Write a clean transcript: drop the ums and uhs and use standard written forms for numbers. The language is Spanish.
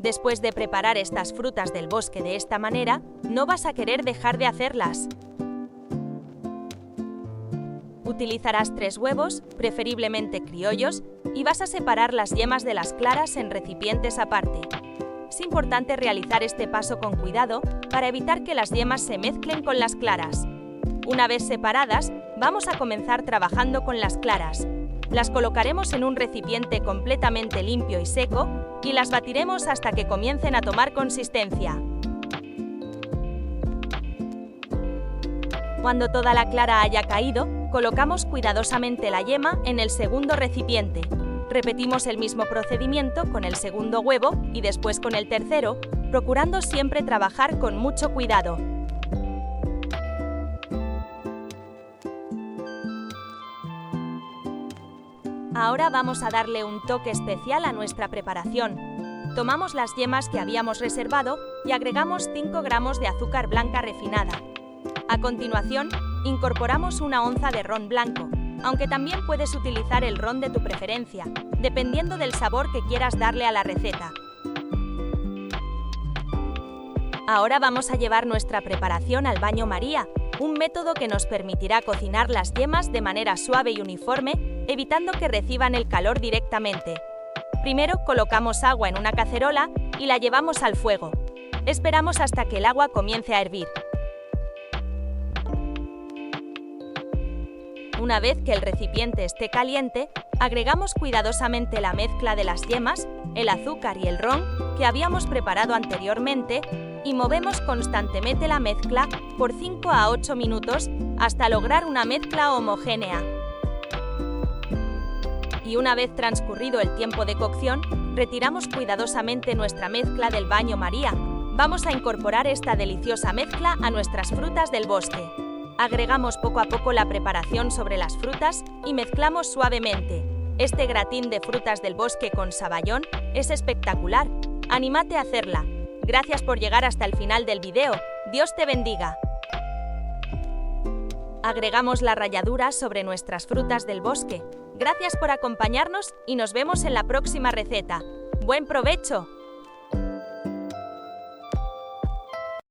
Después de preparar estas frutas del bosque de esta manera, no vas a querer dejar de hacerlas. Utilizarás 3 huevos, preferiblemente criollos, y vas a separar las yemas de las claras en recipientes aparte. Es importante realizar este paso con cuidado para evitar que las yemas se mezclen con las claras. Una vez separadas, vamos a comenzar trabajando con las claras. Las colocaremos en un recipiente completamente limpio y seco y las batiremos hasta que comiencen a tomar consistencia. Cuando toda la clara haya caído, colocamos cuidadosamente la yema en el segundo recipiente. Repetimos el mismo procedimiento con el segundo huevo y después con el tercero, procurando siempre trabajar con mucho cuidado. Ahora vamos a darle un toque especial a nuestra preparación. Tomamos las yemas que habíamos reservado y agregamos 5 gramos de azúcar blanca refinada. A continuación, incorporamos 1 onza de ron blanco, aunque también puedes utilizar el ron de tu preferencia, dependiendo del sabor que quieras darle a la receta. Ahora vamos a llevar nuestra preparación al baño María, un método que nos permitirá cocinar las yemas de manera suave y uniforme, evitando que reciban el calor directamente. Primero colocamos agua en una cacerola y la llevamos al fuego. Esperamos hasta que el agua comience a hervir. Una vez que el recipiente esté caliente, agregamos cuidadosamente la mezcla de las yemas, el azúcar y el ron que habíamos preparado anteriormente y movemos constantemente la mezcla por 5 a 8 minutos hasta lograr una mezcla homogénea. Y una vez transcurrido el tiempo de cocción, retiramos cuidadosamente nuestra mezcla del baño María. Vamos a incorporar esta deliciosa mezcla a nuestras frutas del bosque. Agregamos poco a poco la preparación sobre las frutas y mezclamos suavemente. Este gratín de frutas del bosque con saballón es espectacular. ¡Anímate a hacerla! Gracias por llegar hasta el final del video. ¡Dios te bendiga! Agregamos la ralladura sobre nuestras frutas del bosque. Gracias por acompañarnos y nos vemos en la próxima receta. ¡Buen provecho!